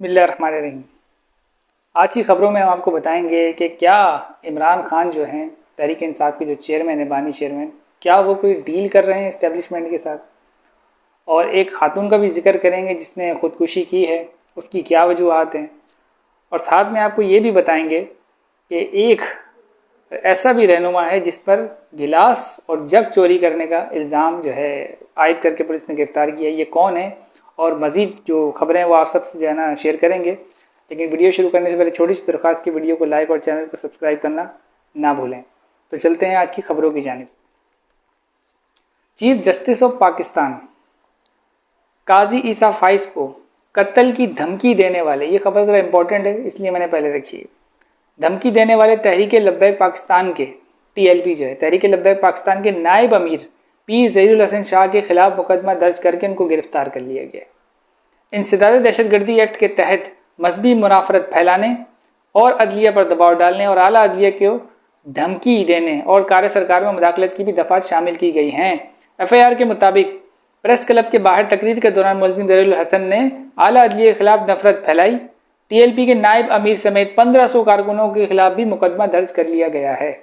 बिस्मिल्लाहिर्रहमानिर्रहीम। आज की खबरों में हम आपको बताएंगे कि क्या इमरान खान जो हैं तहरीक इंसाफ के जो चेयरमैन है, बानी चेयरमैन, क्या वो कोई डील कर रहे हैं इस्टेब्लिशमेंट के साथ। और एक खातून का भी जिक्र करेंगे जिसने ख़ुदकुशी की है, उसकी क्या वजूहात हैं। और साथ में आपको ये भी बताएंगे कि एक ऐसा भी रहनुमा है जिस पर गिलास और जग चोरी करने का इल्ज़ाम जो है आयद करके पुलिस ने गिरफ्तार किया है। ये कौन है और मज़ीद जो खबरें हैं वो आप सबसे जो है ना शेयर करेंगे। लेकिन वीडियो शुरू करने से पहले छोटी सी दरख्वास्त की वीडियो को लाइक और चैनल को सब्सक्राइब करना ना भूलें। तो चलते हैं आज की खबरों की जानिब। चीफ जस्टिस ऑफ पाकिस्तान काजी ईसा फाइज को कत्ल की धमकी देने वाले, ये खबर ज़रा इंपॉर्टेंट है इसलिए मैंने पहले रखी है, धमकी देने वाले तहरीक लब्बैक पाकिस्तान के TLP जो है तहरीक लब्बैक पाकिस्तान के नायब अमीर पीर ज़हीरुल हसन शाह के खिलाफ मुकदमा दर्ज करके उनको गिरफ्तार कर लिया गया। इंसदाद दहशतगर्दी एक्ट के तहत मजहबी मुनाफरत फैलाने और अदलिया पर दबाव डालने और आला अदलिया को धमकी देने और कार्य सरकार में मुदाखलत की भी दफात शामिल की गई हैं। FIR के मुताबिक प्रेस क्लब के बाहर तकरीर के दौरान मुलजिम ज़हीरुल हसन ने आला अदलिया के खिलाफ नफरत फैलाई। TLP के नायब अमीर समेत 1500 कारकुनों के खिलाफ भी मुकदमा दर्ज कर लिया गया है।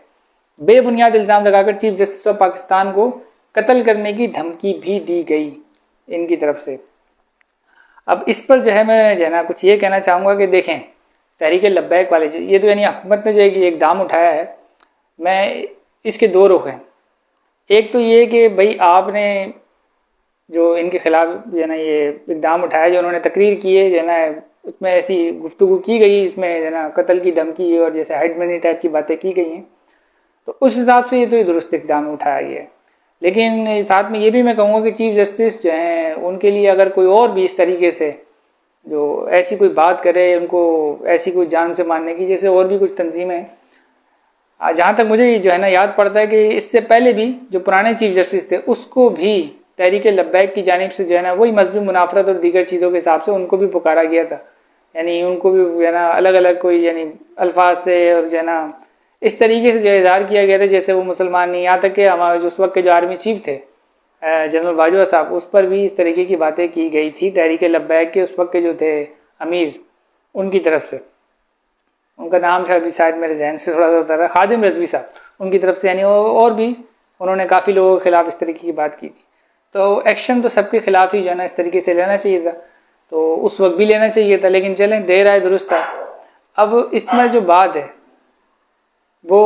बेबुनियाद इल्ज़ाम लगाकर चीफ जस्टिस ऑफ पाकिस्तान को कत्ल करने की धमकी भी दी गई इनकी तरफ से। अब इस पर जो है मैं जो है ना कुछ ये कहना चाहूँगा कि देखें, तहरीक लब्बैक वाले ये तो यानी हुकूमत ने जो एक दाम उठाया है, मैं इसके दो रुख हैं। एक तो ये कि भाई आपने जो इनके खिलाफ जो है ना ये इकदाम उठाया, जो उन्होंने तकरीर की है जो है ना उसमें ऐसी गुफ्तगू की गई, इसमें जो है ना कत्ल की धमकी और जैसे हाइड मनी टाइप की बातें की गई हैं, तो उस हिसाब से ये तो दुरुस्त इकदाम उठाया गया है। लेकिन साथ में ये भी मैं कहूँगा कि चीफ जस्टिस जो हैं उनके लिए अगर कोई और भी इस तरीके से जो ऐसी कोई बात करे, उनको ऐसी कोई जान से मारने की, जैसे और भी कुछ तंजीमें, जहाँ तक मुझे जो है ना याद पड़ता है कि इससे पहले भी जो पुराने चीफ जस्टिस थे उसको भी तहरीक लब्बैक की जानिब से जो है ना वही मजहबी मुनाफरत और दीगर चीज़ों के हिसाब से उनको भी पुकारा गया था। यानी उनको भी जो है ना अलग अलग कोई यानी अल्फाज से और जो है ना इस तरीके से जो इजहार किया गया था जैसे वो मुसलमान नहीं। यहाँ तक कि हमारे जो उस वक्त के जो आर्मी चीफ थे जनरल बाजवा साहब, उस पर भी इस तरीके की बातें की गई थी तहरीक लब्बैक के उस वक्त के जो थे अमीर, उनकी तरफ से। उनका नाम था अभी शायद मेरे जहन से थोड़ा सा होता रहा, खादिम रजवी साहब, उनकी तरफ से। यानी और भी उन्होंने काफ़ी लोगों के खिलाफ इस तरीके की बात की थी। तो एक्शन तो सबके खिलाफ ही जो है ना इस तरीके से लेना चाहिए था, तो उस वक्त भी लेना चाहिए था, लेकिन चलें देर आए दुरुस्त था। अब इसमें जो बात है वो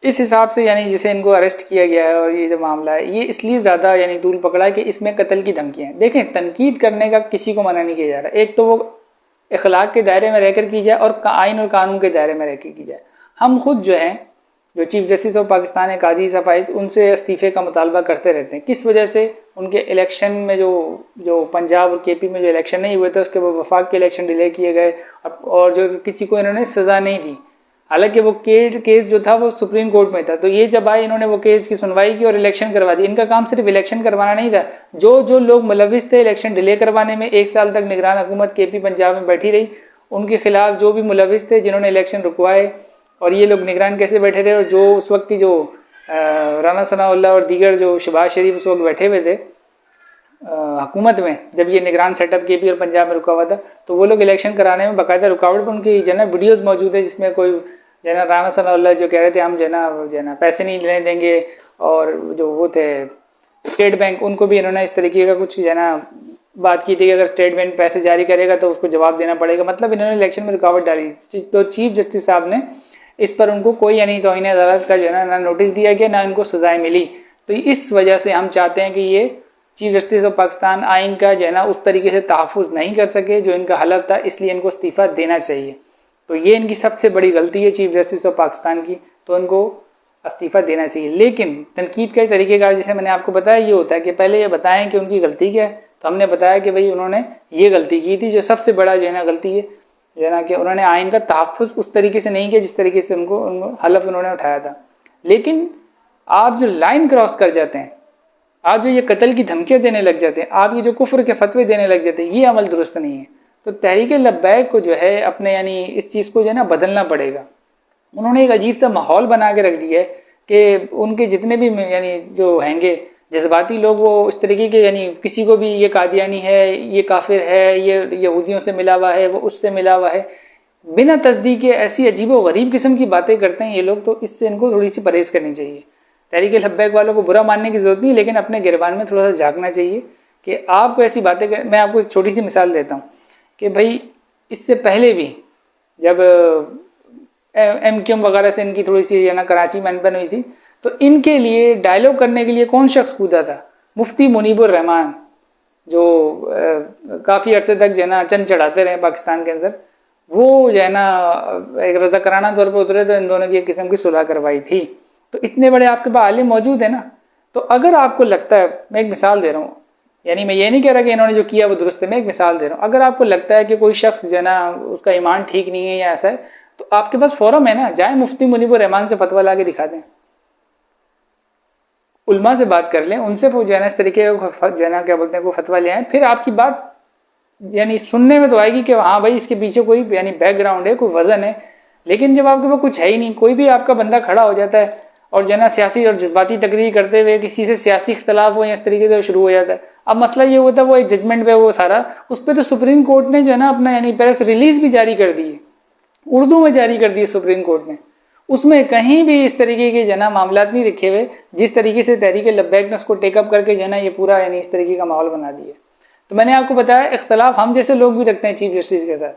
इस हिसाब से यानी जैसे इनको अरेस्ट किया गया है और ये जो मामला है ये इसलिए ज़्यादा यानी तूल पकड़ा है कि इसमें कत्ल की धमकियाँ हैं। देखें, तनकीद करने का किसी को मना नहीं किया जा रहा, एक तो वो इखलाक के दायरे में रहकर की जाए और आइन और कानून के दायरे में रहकर की जाए। हम खुद जो हैं जो चीफ जस्टिस ऑफ पाकिस्तान है काजी ईसा फाइज, उनसे इस्तीफ़े का मुतालबा करते रहते हैं। किस वजह से? उनके इलेक्शन में जो पंजाब और KP में जो इलेक्शन नहीं हुए थे उसके वफाक के इलेक्शन डिले किए गए और जो किसी को इन्होंने सज़ा नहीं दी। हालांकि वो केस जो था वो सुप्रीम कोर्ट में था, तो ये जब आए इन्होंने वो केस की सुनवाई की और इलेक्शन करवा दी। इनका काम सिर्फ इलेक्शन करवाना नहीं था, जो लोग मुलविस थे इलेक्शन डिले करवाने में, 1 साल तक निगरान हुकूमत KP पंजाब में बैठी रही, उनके खिलाफ जो भी मुलविस थे जिन्होंने इलेक्शन रुकवाए और ये लोग निगरान कैसे बैठे थे, और जो उस वक्त की जो राना सनाउल्लाह और दीगर जो शहबाज शरीफ उस वक्त बैठे हुए थे हुकूमत में, जब ये निगरान सेटअप KP और पंजाब में रुका हुआ था, तो वो लोग इलेक्शन कराने में बाकायदा रुकावट पर उनकी जो है ना वीडियोज़ मौजूद है जिसमें कोई जो है ना राना सनाउल्लाह जो कह रहे थे हम जो है ना पैसे नहीं लेने देंगे, और जो वो थे स्टेट बैंक, उनको भी इन्होंने इस तरीके का कुछ जो है ना बात की थी कि अगर स्टेट बैंक पैसे जारी करेगा तो उसको जवाब देना पड़ेगा। मतलब इन्होंने इलेक्शन में रुकावट डाली। तो चीफ जस्टिस साहब ने इस पर उनको कोई यानी तौहीन अदालत का जो है ना नोटिस दिया गया, ना इनको सजाएं मिली। तो इस वजह से हम चाहते हैं कि ये चीफ जस्टिस ऑफ पाकिस्तान आइन का जो है ना उस तरीके से तहफ़्फ़ुज़ नहीं कर सके जो इनका हलफ था, इसलिए इनको इस्तीफ़ा देना चाहिए। तो ये इनकी सबसे बड़ी गलती है चीफ जस्टिस ऑफ पाकिस्तान की, तो इनको इस्तीफ़ा देना चाहिए। लेकिन तनकीद का तरीक़ेकार जैसे मैंने आपको बताया ये होता है कि पहले ये बताएं कि उनकी गलती क्या है। तो हमने बताया कि भाई उन्होंने ये गलती की थी, जो सबसे बड़ा जो है ना गलती है जो है ना कि उन्होंने आइन का तहफ़्फ़ुज़ उस तरीके से नहीं किया जिस तरीके से उनको हलफ उन्होंने उठाया था। लेकिन आप जो लाइन क्रॉस कर जाते हैं, आप जो ये कत्ल की धमकियाँ देने लग जाते हैं, आप ये जो कुफ्र के फतवे देने लग जाते हैं, ये अमल दुरुस्त नहीं है। तो तहरीक लब्बैक को जो है अपने यानी इस चीज़ को जो है ना बदलना पड़ेगा। उन्होंने एक अजीब सा माहौल बना के रख दिया है कि उनके जितने भी यानी जो हैंगे जज्बाती लोग वो इस तरीके के, यानी किसी को भी ये कादियानी है, ये काफिर है, ये यहूदियों से मिला हुआ है, वो उससे मिला हुआ है, बिना तस्दीक के ऐसी अजीबो गरीब किस्म की बातें करते हैं ये लोग। तो इससे इनको थोड़ी सी परहेज करनी चाहिए। तहरीक लब्बैक वालों को बुरा मानने की जरूरत नहीं, लेकिन अपने गिरबान में थोड़ा सा झांकना चाहिए कि आपको ऐसी बातें कर। मैं आपको एक छोटी सी मिसाल देता हूँ कि भाई इससे पहले भी जब MQM वगैरह से इनकी थोड़ी सी ना कराची में अनबन हुई थी, तो इनके लिए डायलॉग करने के लिए कौन शख्स कूदा था? मुफ्ती मुनीबुर रहमान, जो काफ़ी अरसे तक जो है ना चंद चढ़ाते रहे पाकिस्तान के अंदर। वो जो है ना एक रज़ाकाराना तौर पर उतरे, तो इन दोनों की एक किस्म की सुलह करवाई थी। तो इतने बड़े आपके पास आलिम मौजूद है ना। तो अगर आपको लगता है, मैं एक मिसाल दे रहा हूँ, यानी मैं ये नहीं कह रहा कि इन्होंने जो किया वो दुरुस्त है, मैं एक मिसाल दे रहा हूँ। अगर आपको लगता है कि कोई शख्स जो है ना उसका ईमान ठीक नहीं है या ऐसा है, तो आपके पास फोरम है ना, जाए मुफ्ती मुनीबुर रहमान से फतवा ला के दिखा दें, उल्मा से बात कर लें, उनसे वो जो है ना इस तरीके जो है ना क्या बोलते हैं को फतवा ले आए। फिर आपकी बात यानी सुनने में तो आएगी कि हाँ भाई इसके पीछे कोई यानी बैकग्राउंड है, कोई वजन है। लेकिन जब आपके पास कुछ है ही नहीं, कोई भी आपका बंदा खड़ा हो जाता है और जो है ना सियासी और जज्बाती तकरीर करते हुए किसी से सियासी इख्तलाफ हो या इस तरीके से शुरू हो जाता है। अब मसला ये होता है वो एक जजमेंट पे वो सारा, उस पर तो सुप्रीम कोर्ट ने जो है ना अपना यानी प्रेस रिलीज भी जारी कर दी है, उर्दू में जारी कर दी है सुप्रीम कोर्ट ने। उसमें कहीं भी इस तरीके के जना मामलात नहीं रखे हुए जिस तरीके से तहरीक लब्बैक ने उसको टेकअप करके जना ये पूरा यानी इस तरीके का माहौल बना दिया। तो मैंने आपको बताया इख्तलाफ हम जैसे लोग भी रखते हैं चीफ जस्टिस के साथ,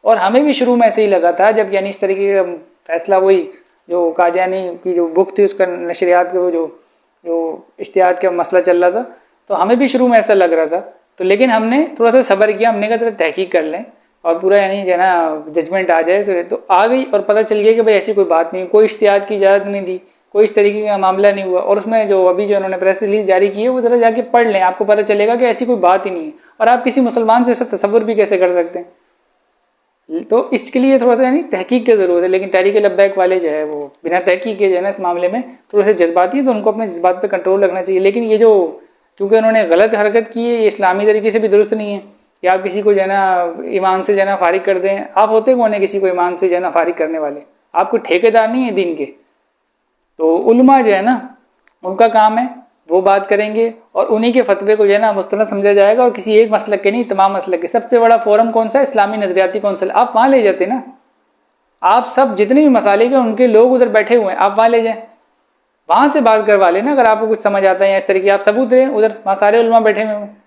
और हमें भी शुरू में ऐसे ही लगा था जब यानी इस तरीके का फैसला वही जो कादियानी की जो बुक थी उसका नशरियात का वो जो इश्तिहाद का मसला चल रहा था, तो हमें भी शुरू में ऐसा लग रहा था। तो लेकिन हमने थोड़ा सा सब्र किया, हमने कहा तहकीक कर लें और पूरा यानी जो है ना जजमेंट आ जाए। तो आ गई और पता चल गया कि भाई ऐसी कोई बात नहीं, कोई इश्तिहाद की इजाज़त नहीं दी, कोई इस तरीके का मामला नहीं हुआ। और उसमें जो अभी जो उन्होंने प्रेस रिलीज जारी की है वो ज़रा जाके पढ़ लें, आपको पता चलेगा कि ऐसी कोई बात ही नहीं है। और आप किसी मुसलमान से ऐसा तसव्वुर भी कैसे कर सकते हैं? तो इसके लिए थोड़ा सा यानी तहकीक की ज़रूरत है। लेकिन तहरीक लब्बैक वाले जो है वो बिना तहकीक के जो है ना इस मामले में थोड़े से जज्बाती है, तो उनको अपने जज्बात पर कंट्रोल रखना चाहिए। लेकिन ये जो क्योंकि उन्होंने गलत हरकत की है, ये इस्लामी तरीके से भी दुरुस्त नहीं है कि आप किसी को जो है ना ईमान से जो है ना फारिग कर दें। आप होते कौन है किसी को ईमान से जो है ना फारिग करने वाले? आपको ठेकेदार नहीं है दीन के। तो उल्मा जो है ना उनका काम है, वो बात करेंगे और उन्हीं के फतवे को जो है ना मुस्तनद समझा जाएगा, और किसी एक मसलक के नहीं तमाम मसलक के। सबसे बड़ा फोरम कौन सा है? इस्लामी नजरियाती कौंसिल। आप वहाँ ले जाते ना, आप सब जितने भी मसाले के उनके लोग उधर बैठे हुए हैं, आप वहाँ ले जाएं, वहाँ से बात करवा लेना अगर आपको कुछ समझ आता है या इस तरीके आप सबूत दें। उधर वहाँ सारे उलमा बैठे हुए हैं।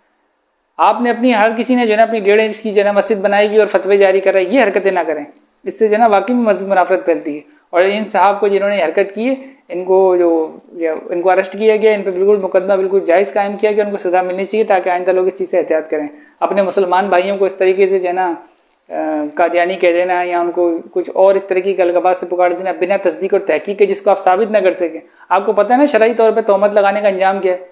आपने अपनी हर किसी ने जो है ना अपनी 1.5 इंच की जो है ना मस्जिद बनाई हुई और फतवे जारी कर रहे हैं, ये हरकतें ना करें। इससे जो है ना वाकई में मजबूत मुनाफरत फैलती है। और इन साहब को जिन्होंने हरकत की है इनको अरेस्ट किया गया, इन पर बिल्कुल मुकदमा बिल्कुल जायज़ कायम किया गया, उनको सज़ा मिलनी चाहिए ताकि आइंदा लोग इस चीज़ से एहतियात करें। अपने मुसलमान भाइयों को इस तरीके से जो है ना कादियानी कह देना या उनको कुछ और इस तरीके की अलगाबाज से पुकार देना बिना तस्दीक और तहकीक के, जिसको आप साबित ना कर सकें। आपको पता है ना शरई तौर पर तोहमत लगाने का अंजाम क्या है।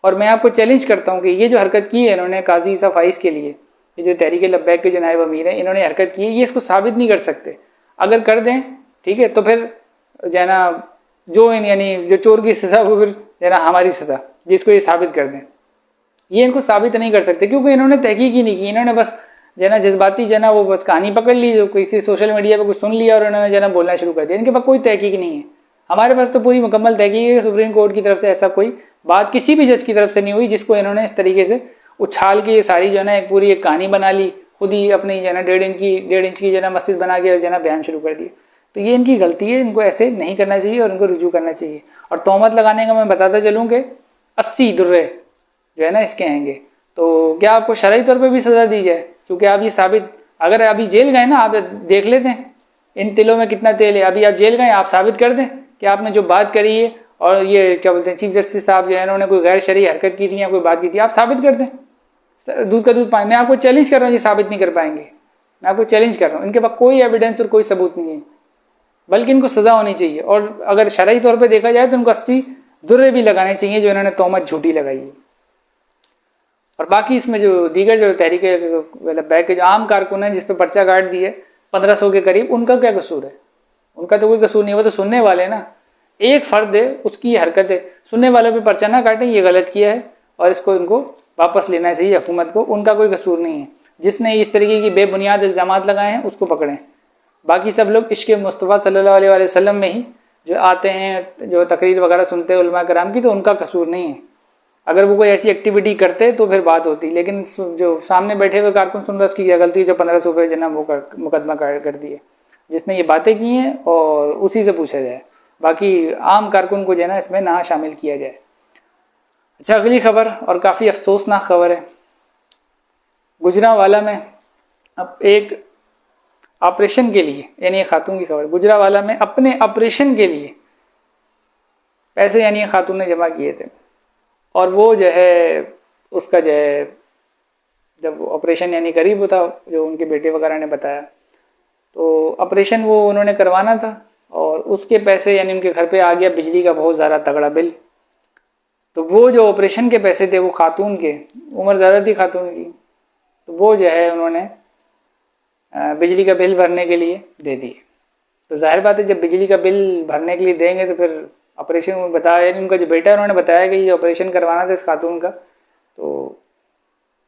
और मैं आपको चैलेंज करता हूँ कि ये जो हरकत की है इन्होंने काजी ईसा फाइज के लिए, ये जो तहरीक लब्बैक के जो नायब अमीर हैं, इन्होंने हरकत की है, ये इसको साबित नहीं कर सकते। अगर कर दें ठीक है, तो फिर जो है ना जो यानी जो चोर की सज़ा वो फिर जो है ना हमारी सज़ा, जिसको ये साबित कर दें। ये इनको साबित नहीं कर सकते क्योंकि इन्होंने तहकीक ही नहीं की। इन्होंने बस जो है ना जज्बाती जो है ना वो बस कहानी पकड़ ली, जो किसी सोशल मीडिया पर कुछ सुन लिया और इन्होंने जो है ना बोलना शुरू कर दिया। इनके पास कोई तहकीक नहीं है। हमारे पास तो पूरी मुकम्मल तहकीक है। सुप्रीम कोर्ट की तरफ से ऐसा कोई बात किसी भी जज की तरफ से नहीं हुई जिसको इन्होंने इस तरीके से उछाल के ये सारी जो है ना एक पूरी एक कहानी बना ली, खुद ही अपनी जो है ना 1.5 इंच की जो है ना मस्जिद बना के जो है ना बयान शुरू कर दिया। तो ये इनकी गलती है, इनको ऐसे नहीं करना चाहिए और इनको रुजू करना चाहिए। और तोहमत लगाने का मैं बताता चलूँ कि 80 दुर्रे जो है ना इसके आएंगे। तो क्या आपको शरई तौर पर भी सज़ा दी जाए? क्योंकि आप ये साबित, अगर अभी जेल गए ना, आप देख लेते हैं इन तिलों में कितना तेल है। अभी आप जेल गए, आप साबित कर दें कि आपने जो बात करी है और ये क्या बोलते हैं चीफ जस्टिस साहब जो है इन्होंने कोई गैर शरई हरकत की थी या कोई बात की थी, आप साबित कर दें। दूध का दूध पानी। मैं आपको चैलेंज कर रहा हूँ, ये साबित नहीं कर पाएंगे। मैं आपको चैलेंज कर रहा हूँ, इनके पास कोई एविडेंस और कोई सबूत नहीं है, बल्कि इनको सज़ा होनी चाहिए। और अगर शरई तौर पर देखा जाए तो इनको 80 दुर्रे भी लगाने चाहिए जो इन्होंने तोहमत झूठी लगाई है। और बाकी इसमें जो दीगर जो तहरीक लब्बैक के जो आम कारकुन हैं जिस पे पर्चा काट दिए 1500 के करीब, उनका क्या कसूर है? उनका तो कोई कसूर नहीं, वो तो सुनने वाले ना। एक फर्द है, उसकी हरकत है, सुनने वालों पे पर्चा ना काटें, ये गलत किया है और इसको इनको वापस लेना चाहिए हुकूमत को। उनका कोई कसूर नहीं है। जिसने इस तरीके की बेबुनियाद इल्ज़ामात लगाए हैं उसको पकड़ें। बाकी सब लोग इश्क़ मुस्तफ़ा सल्लल्लाहु अलैहि वसल्लम में ही जो आते हैं, जो तकरीर वगैरह सुनते हैं उलमा कराम की, तो उनका कसूर नहीं है। अगर वो कोई ऐसी एक्टिविटी करते तो फिर बात होती, लेकिन जो सामने बैठे हुए कारकुन सुन रहा उसकी क्या गलती है जो 1500 रुपये जो ना वो मुकदमा कर दिए जिसने ये बातें की हैं, और उसी से पूछा जाए, बाकी आम कारकुन को जो है ना इसमें ना शामिल किया जाए। अच्छा, अगली खबर और काफ़ी अफसोसनाक खबर है। गुजरांवाला में अब एक ऑपरेशन के लिए, यानी खातून की खबर, गुजरांवाला में अपने ऑपरेशन के लिए पैसे यानी खातून ने जमा किए थे, और वो जो है उसका जो है जब ऑपरेशन यानी करीब था, जो उनके बेटे वगैरह ने बताया, तो ऑपरेशन वो उन्होंने करवाना था और उसके पैसे यानी उनके घर पे आ गया बिजली का बहुत ज़्यादा तगड़ा बिल। तो वो जो ऑपरेशन के पैसे थे वो खातून के, उम्र ज़्यादा थी खातून की, तो वो जो है उन्होंने बिजली का बिल भरने के लिए दे दिए। तो जाहिर बात है जब बिजली का बिल भरने के लिए देंगे तो फिर ऑपरेशन में बताया, उनका जो बेटा है उन्होंने बताया कि ये ऑपरेशन करवाना था इस खातून का, तो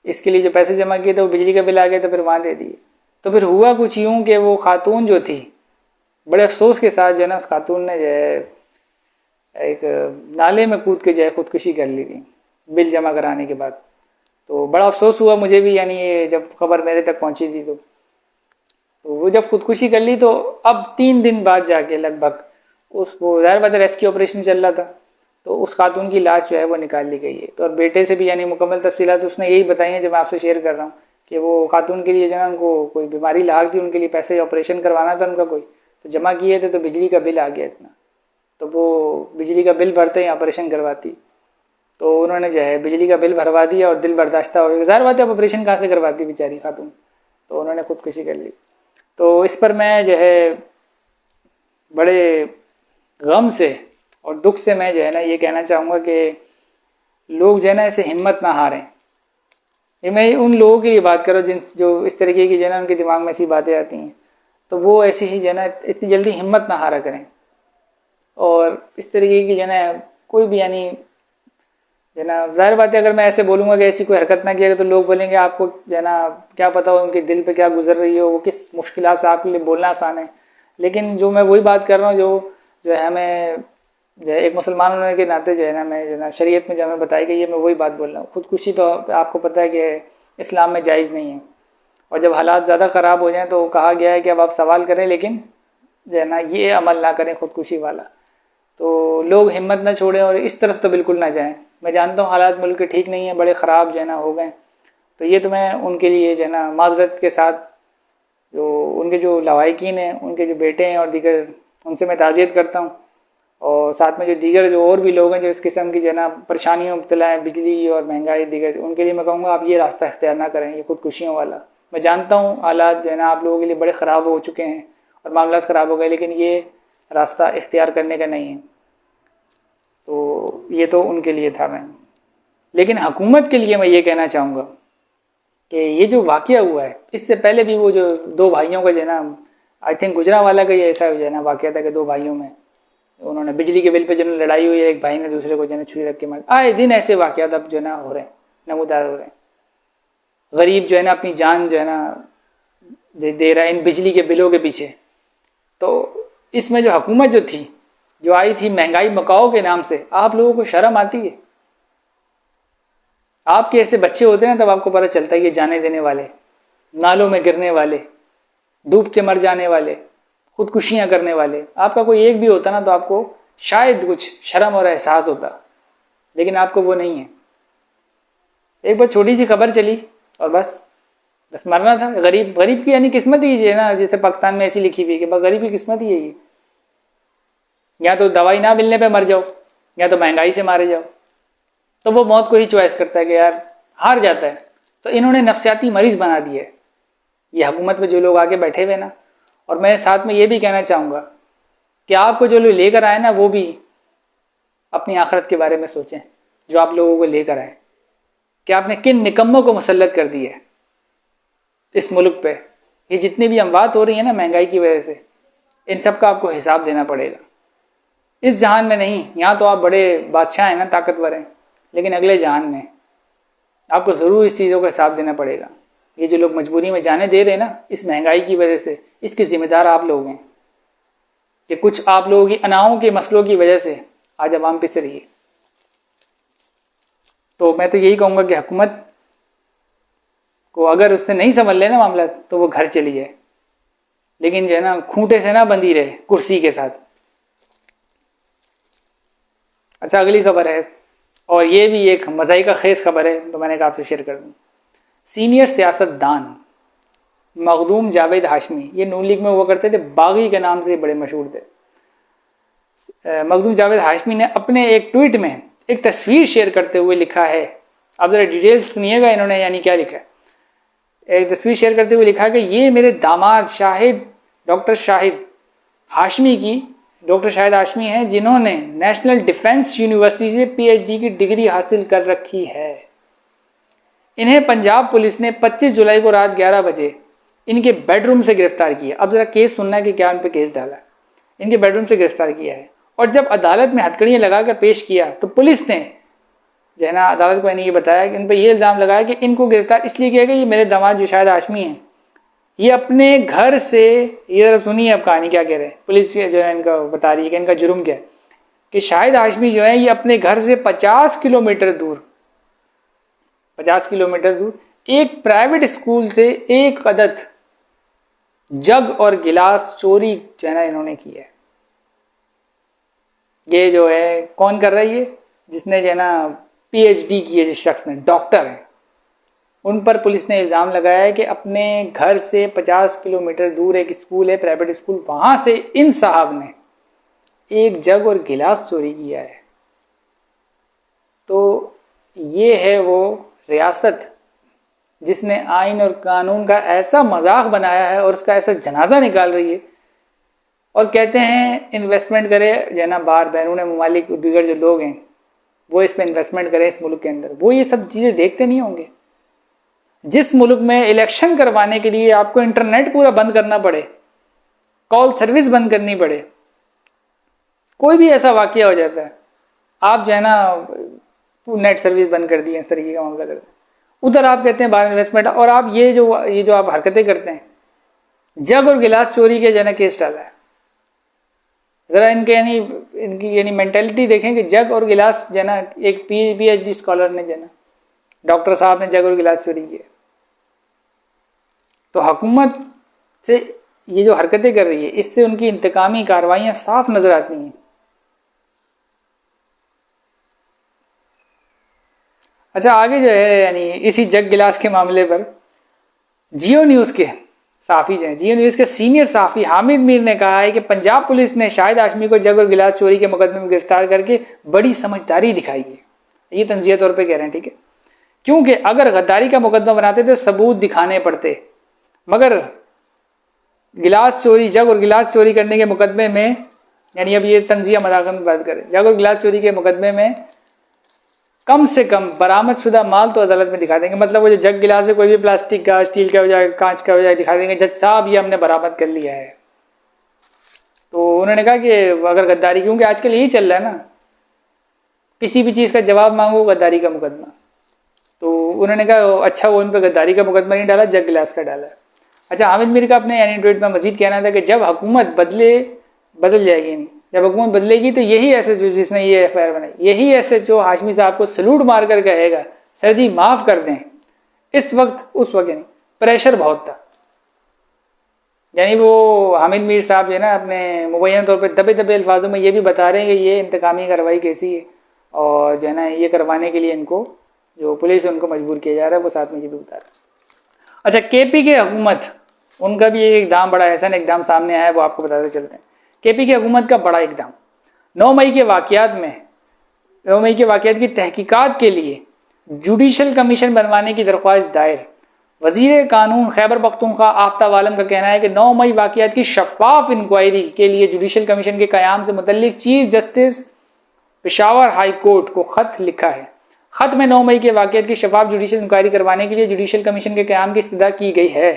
इसके लिए जो पैसे जमा किए थे वो बिजली का बिल आ गया तो फिर वहाँ दे दिए। तो फिर हुआ कुछ यूँ कि वो खातून जो थी बड़े अफसोस के साथ जो है ना उस खातून ने जो है एक नाले में कूद के जो है खुदकुशी कर ली थी बिल जमा कराने के बाद। तो बड़ा अफसोस हुआ मुझे भी, यानी ये जब खबर मेरे तक पहुंची थी तो वो जब खुदकुशी कर ली तो अब 3 दिन बाद जाके लगभग उसको ज़ाहिर बात है रेस्क्यू ऑपरेशन चल रहा था, तो उस खातून की लाश जो है वो निकाल ली गई है। तो और बेटे से भी यानी मुकम्मल तफसीलात उसने यही बताई हैं जो मैं आपसे शेयर कर रहा हूँ कि वो खातून के लिए जो है उनको कोई बीमारी लाग थी, उनके लिए पैसे ऑपरेशन करवाना था उनका कोई, तो जमा किए थे तो बिजली का बिल आ गया इतना, तो वो बिजली का बिल भरते ही ऑपरेशन करवाती, तो उन्होंने जो है बिजली का बिल भरवा दिया और दिल बर्दाश्त हो गया। ज़ाहिर बात है ऑपरेशन कहाँ से करवाती बेचारी खातून, तो उन्होंने खुदकुशी कर ली। तो इस पर मैं जो है बड़े गम से और दुख से मैं जो है ना ये कहना चाहूँगा कि लोग जो है ना ऐसे हिम्मत ना हारें। ये मैं उन लोगों की बात करूँ जिन जो इस तरीके की जो है ना उनके दिमाग में ऐसी बातें आती हैं, तो वो ऐसी ही जो है ना इतनी जल्दी हिम्मत ना हारा करें, और इस तरीके की जो है ना कोई भी यानी जो है ना ज़ाहिर बात है अगर मैं ऐसे बोलूँगा कि ऐसी कोई हरकत ना किया तो लोग बोलेंगे आपको जो है ना क्या पता हो उनके दिल पे क्या गुजर रही हो, वो किस मुश्किलात से आपके लिए बोलना आसान है। लेकिन जो मैं वही बात कर रहा हूँ जो है हमें जो है एक मुसलमान होने के नाते जो है ना मैं जो है ना शरीयत में जो हमें बताई गई है मैं वही बात बोल रहा हूँ। खुदकुशी तो आपको पता है कि इस्लाम में जायज़ नहीं है, और जब हालात ज़्यादा ख़राब हो जाएँ तो कहा गया है कि अब आप सवाल करें लेकिन जो है ना ये अमल ना करें खुदकुशी वाला। तो लोग हिम्मत ना छोड़ें और इस तरफ तो बिल्कुल ना जाएं। मैं जानता हूँ हालात मुल्क के ठीक नहीं है, बड़े ख़राब जो है ना हो गए, तो ये तो मैं उनके लिए जो है ना माज़रत के साथ जो उनके जो लवाहिकीन हैं, उनके जो बेटे हैं और दीगर, उनसे मैं ताज़ियत करता हूँ। और साथ में जो दीगर जो और भी लोग हैं जो इस किस्म की जो है ना परेशानियों में मुब्तला हैं, बिजली और महंगाई दीगर, उनके लिए मैं कहूँगा आप ये रास्ता इख्तियार ना करें, ये खुदकुशियों वाला। मैं जानता हूँ हालात जो है ना आप लोगों के लिए बड़े ख़राब हो चुके हैं और मामला ख़राब हो गए, लेकिन ये रास्ता इख्तियार करने का नहीं है। तो ये तो उनके लिए था मैं, लेकिन हुकूमत के लिए मैं ये कहना चाहूँगा कि ये जो वाक़या हुआ है इससे पहले भी वो जो 2 भाइयों का जो है ना आई थिंक गुजरांवाला का ये ऐसा जो है ना वाक़या था कि 2 भाइयों में उन्होंने बिजली के बिल पे जो लड़ाई हुई है, एक भाई ने दूसरे को जो है छुरी रख के मार, आए दिन ऐसे वाक़यात अब जो है ना हो रहे हैं, नमूदार हो रहे हैं। गरीब जो है ना अपनी जान जो है ना दे रहा है इन बिजली के बिलों के पीछे। तो इसमें जो हुकूमत जो थी जो आई थी महंगाई मकाओ के नाम से, आप लोगों को शर्म आती है? आपके ऐसे बच्चे होते हैं तब आपको पता चलता है ये जाने देने वाले, नालों में गिरने वाले, डूब के मर जाने वाले, खुदकुशियां करने वाले, आपका कोई एक भी होता ना तो आपको शायद कुछ शर्म और एहसास होता, लेकिन आपको वो नहीं है। एक बार छोटी सी खबर चली और बस मरना था। गरीब की यानी किस्मत ही है ना, जैसे पाकिस्तान में ऐसी लिखी हुई कि गरीब की किस्मत ही है ये, या तो दवाई ना मिलने पे मर जाओ या तो महंगाई से मारे जाओ। तो वो मौत को ही चॉइस करता है कि यार हार जाता है। तो इन्होंने नफ्सियाती मरीज बना दिया है ये हुकूमत में जो लोग आके बैठे हुए ना। और मैं साथ में ये भी कहना चाहूँगा कि आपको जो लोग लेकर आए ना वो भी अपनी आखिरत के बारे में सोचें। जो आप लोगों को लेकर आए कि आपने किन निकम्मों को मुसल्लत कर दिया है इस मुल्क पे। ये जितनी भी अमवात हो रही है ना महंगाई की वजह से, इन सब का आपको हिसाब देना पड़ेगा। इस जहान में नहीं, यहाँ तो आप बड़े बादशाह हैं ना, ताकतवर हैं, लेकिन अगले जहान में आपको ज़रूर इस चीज़ों का हिसाब देना पड़ेगा। ये जो लोग मजबूरी में जाने दे रहे हैं ना इस महंगाई की वजह से, इसके ज़िम्मेदार आप लोग हैं कि कुछ आप लोगों की अनाओं के मसलों की वजह से आज अवाम पिस रही है। तो मैं तो यही कहूँगा कि हुकूमत को अगर उससे नहीं संभल लेना मामला तो वो घर चली जाए, लेकिन जो है ना खूंटे से ना बंधी रहे कुर्सी के साथ। अच्छा, अगली खबर है, और ये भी एक मज़ाही का खेस खबर है, तो मैंने कहा आपसे शेयर कर दूँ। सीनियर सियासतदान मखदूम जावेद हाशमी, ये नून लीग में हुआ करते थे, बागी के नाम से बड़े मशहूर थे। मखदूम जावेद हाशमी ने अपने एक ट्वीट में एक तस्वीर शेयर करते हुए लिखा है, आप जरा डिटेल्स सुनिएगा इन्होंने यानी क्या लिखा है। एक तस्वीर शेयर करते हुए लिखा कि ये मेरे दामाद डॉक्टर शाहिद हाशमी हैं, जिन्होंने नेशनल डिफेंस यूनिवर्सिटी से पीएचडी की डिग्री हासिल कर रखी है। इन्हें पंजाब पुलिस ने 25 जुलाई को रात 11 बजे इनके बेडरूम से गिरफ्तार किया। अब जरा केस सुनना है कि क्या उन पर केस डाला है। इनके बेडरूम से गिरफ्तार किया है, और जब अदालत में हथकड़ियाँ लगाकर पेश किया तो पुलिस ने जो है ना अदालत को ये बताया कि इन पर यह इल्ज़ाम लगाया कि इनको गिरफ्तार इसलिए किया कि ये मेरे दामाद जो शाहिद हाशमी हैं, ये अपने घर से, ये जरा सुनिए अब कहानी क्या कह रहे हैं। पुलिस जो है इनका बता रही है कि इनका जुर्म क्या है, कि शाहिद हाशमी जो है ये अपने घर से 50 किलोमीटर दूर एक प्राइवेट स्कूल से एक अदद जग और गिलास चोरी जो है ना इन्होंने की है। ये जो है कौन कर रही है, जिसने जो है ना पीएचडी की है, जिस शख्स ने, डॉक्टर है, उन पर पुलिस ने इल्ज़ाम लगाया है कि अपने घर से 50 किलोमीटर दूर एक स्कूल है, प्राइवेट स्कूल, वहां से इन साहब ने एक जग और गिलास चोरी किया है। तो ये है वो रियासत जिसने आइन और कानून का ऐसा मजाक बनाया है और उसका ऐसा जनाजा निकाल रही है, और कहते हैं इन्वेस्टमेंट करे जो ना बाहर बैरून ममालिक दीगर जो लोग हैं वो इस पर इन्वेस्टमेंट करें इस मुल्क के अंदर। वो ये सब चीज़ें देखते नहीं होंगे। जिस मुल्क में इलेक्शन करवाने के लिए आपको इंटरनेट पूरा बंद करना पड़े, कॉल सर्विस बंद करनी पड़े, कोई भी ऐसा वाकया हो जाता है, आप जो है ना नेट सर्विस बंद कर दी, इस तरीके का मामला करते हैं, उधर आप कहते हैं बाहर इन्वेस्टमेंट, और आप ये जो आप हरकतें करते हैं, जग और गिलास चोरी के जना केस डाला है। जरा इनकी मेंटेलिटी देखें कि जग और गिलास जना एक पीएचडी स्कॉलर ने जना डॉक्टर साहब ने जग और गिलास चोरी किए। तो हुकूमत से ये जो हरकतें कर रही है, इससे उनकी इंतकामी कार्रवाइयां साफ नजर आती हैं। अच्छा, आगे जो है यानी इसी जग गिलास के मामले पर जियो न्यूज़ के साफ़ी जो हैं, जियो न्यूज़ के सीनियर साफ़ी हामिद मीर ने कहा है कि पंजाब पुलिस ने शाहिद हाशमी को जग और गिलास चोरी के मुकदमे में गिरफ्तार करके बड़ी समझदारी दिखाई है। ये तंज़िया तौर पे कह रहे हैं, ठीक है, क्योंकि अगर गद्दारी का मुकदमा बनाते तो सबूत दिखाने पड़ते, मगर जग और गिलास चोरी करने के मुकदमे में, यानी अब ये तंज़िया मजाक में बात करें, जग और गिलास चोरी के मुकदमे में कम से कम बरामद शुदा माल तो अदालत में दिखा देंगे। मतलब वो जो जग गिलास है, कोई भी प्लास्टिक का, स्टील का बजाय, कांच का बजाय, दिखा देंगे जज साहब ये हमने बरामद कर लिया है। तो उन्होंने कहा कि अगर गद्दारी, क्योंकि आजकल यही चल रहा है ना, किसी भी चीज़ का जवाब मांगो गद्दारी का मुकदमा, तो उन्होंने कहा अच्छा वो उन पर गद्दारी का मुकदमा नहीं डाला, जग गिलास का डाला। अच्छा, हामिद मीर का अपने यानी ट्वीट में मजीद कहना था कि जब हुकूमत बदल जाएगी, नहीं जब हुकूमत बदलेगी तो यही एसएचओ जिसने ये एफआईआर बनाई, यही एसएचओ हाशमी साहब को सलूट मार कर कहेगा सर जी माफ कर दें। इस वक्त उस वक्त नहीं, प्रेशर बहुत था, यानी वो हामिद मीर साहब जो है ना अपने मुबैन तौर पर दबे दबे अल्फाजों में ये भी बता रहे हैं कि ये इंतकामी कार्रवाई कैसी है, और जो है ना ये करवाने के लिए इनको जो पुलिस है उनको मजबूर किया जा रहा है, वो साथ में ये भी बता रहे हैं। अच्छा, केपी के हुकूमत, उनका भी एक इकदाम, बड़ा एहसन इकदाम सामने आया है, वो आपको बताते चलते हैं। केपी की हुकूमत का बड़ा इकदाम, 9 मई के वाक़यात की तहकीकात के लिए जुडिशल कमीशन बनवाने की दरख्वास्त दायर। वज़ीर कानून खैबर पख्तूनख्वा आफ्ताब आलम का कहना है कि 9 मई वाक़यात की शफाफ इंक्वायरी के लिए जुडिशल कमीशन के क़याम से मुतल्लिक chief justice Peshawar high court को ख़त लिखा है। ख़त में 9 मई के वाक़यात की शफाफ जुडिशल इंक्वायरी करवाने के लिए जुडिशल कमीशन के क़याम की इस्तदा की गई है।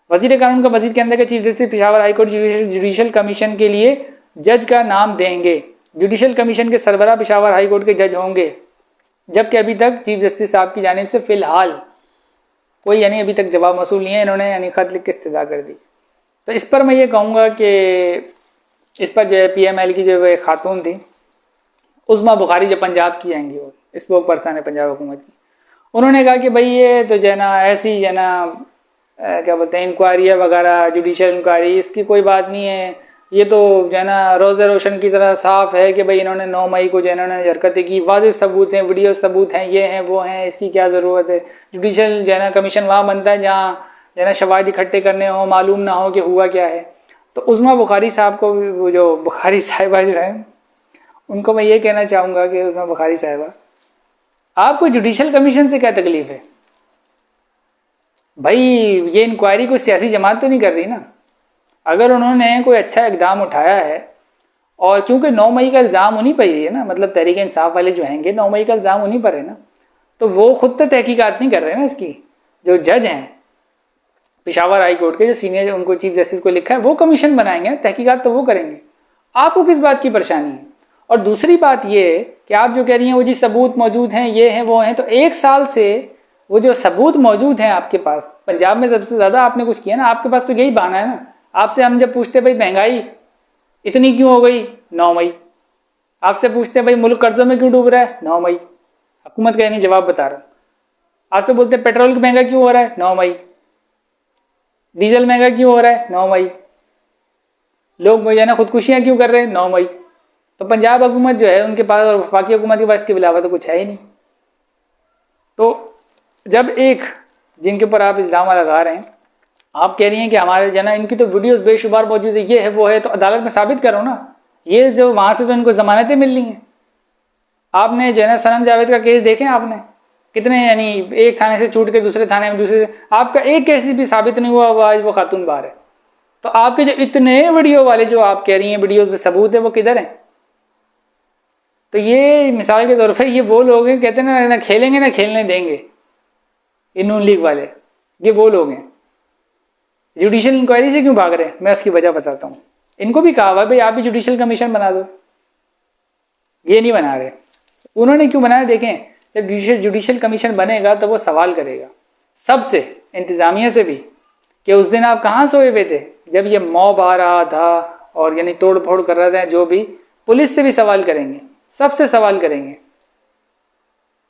वज़ीर कानून का मज़ीद कहना है कि chief justice Peshawar high court judicial commission के लिए जज का नाम देंगे। जुडिशल कमीशन के सरबराह पेशावर हाई कोर्ट के जज होंगे, जबकि अभी तक चीफ जस्टिस साहब की जानिब से फ़िलहाल कोई यानी अभी तक जवाब मौसूल नहीं है। इन्होंने यानी ख़त लिख के इस्तदा कर दी। तो इस पर मैं ये कहूँगा कि इस पर जो है PML की जो एक खातून थी उस्मा बुखारी, जो पंजाब की आएंगी, वो स्पोक पर्सन है पंजाब हुकूमत की, उन्होंने कहा कि भाई ये तो जो है ना ऐसी जो है ना क्या बोलते हैं इंक्वायरी वगैरह, जुडिशियल इंक्वायरी, इसकी कोई बात नहीं है, ये तो जो है ना रोज़े रोशन की तरह साफ है कि भाई इन्होंने 9 मई को जो है इन्होंने हरकतें की, वाज़ेह सबूत हैं, वीडियो सबूत हैं, ये हैं वो हैं, इसकी क्या ज़रूरत है। जुडिशियल जो है ना कमीशन वहाँ बनता है जहाँ जो है ना शवाहिद इकट्ठे करने हो, मालूम ना हो कि हुआ क्या है। तो उस्मा बुखारी साहब को, वो जो बुखारी साहिबा जो है, उनको मैं ये कहना चाहूँगा कि उस्मा बुखारी साहिबा, आपको जुडिशियल कमीशन से क्या तकलीफ है भाई? ये इंक्वायरी कोई सियासी जमात तो नहीं कर रही ना। अगर उन्होंने कोई अच्छा इकदाम उठाया है, और क्योंकि 9 मई का इल्ज़ाम उन्हीं पर ही है ना, मतलब तहरीक इंसाफ वाले जो हैंगे 9 मई का इल्ज़ाम उन्हीं पर है ना, तो वो खुद तो तहकीकात नहीं कर रहे ना इसकी। जो जज हैं पेशावर हाई कोर्ट के, जो सीनियर उनको चीफ जस्टिस को लिखा है, वो कमीशन बनाएंगे, तहकीकात तो वो करेंगे। आपको किस बात की परेशानी है? और दूसरी बात ये कि आप जो कह रही हैं वो जी सबूत मौजूद हैं, ये हैं वो हैं, तो 1 साल से वो जो सबूत मौजूद हैं आपके पास, पंजाब में सबसे ज़्यादा आपने कुछ किया ना, आपके पास तो यही बहाना है ना। आपसे हम जब पूछते भाई महंगाई इतनी क्यों हो गई, 9 मई। आपसे पूछते भाई मुल्क कर्जों में क्यों डूब रहा है, 9 मई। हुकूमत का नहीं जवाब बता रहा। आपसे बोलते पेट्रोल महंगा क्यों हो रहा है, 9 मई। डीजल महंगा क्यों हो रहा है, 9 मई। लोग जो है ना खुदकुशियां क्यों कर रहे हैं, 9 मई। तो पंजाब हुकूमत जो है उनके पास और वफाकी हुकूमत के पास इसके अलावा तो कुछ है ही नहीं। तो जब एक जिनके ऊपर आप इल्ज़ाम लगा रहे हैं, आप कह रही हैं कि हमारे जो है ना इनकी तो वीडियोस बेशुमार मौजूद है, ये है वो है, तो अदालत में साबित करो ना। ये जो वहां से तो इनको जमानतें मिल रही हैं। आपने जो है ना सनम जावेद का केस देखें आपने, कितने यानी एक थाने से छूट के दूसरे थाने में, दूसरे से आपका एक केस भी साबित नहीं हुआ, वो आज वो खातून बाहर है। तो आपके जो इतने वीडियो वाले जो आप कह रही हैं वीडियोस में सबूत है, वो किधर हैं? तो ये मिसाल के तौर पर ये वो लोग हैं, कहते हैं ना खेलेंगे ना खेलने देंगे, ये नून लीग वाले, ये वो लोग हैं। जुडिशियल इंक्वायरी से क्यों भाग रहे हैं, मैं उसकी वजह बताता हूँ। इनको भी कहा हुआ भाई आप भी जुडिशियल कमीशन बना दो, ये नहीं बना रहे। उन्होंने क्यों बनाया, देखें जब जुडिशियल कमीशन बनेगा तो वो सवाल करेगा सबसे, इंतजामिया से भी, कि उस दिन आप कहाँ सोए हुए थे जब ये मॉब आ रहा था और यानी तोड़ फोड़ कर रहे थे, जो भी। पुलिस से भी सवाल करेंगे, सबसे सवाल करेंगे।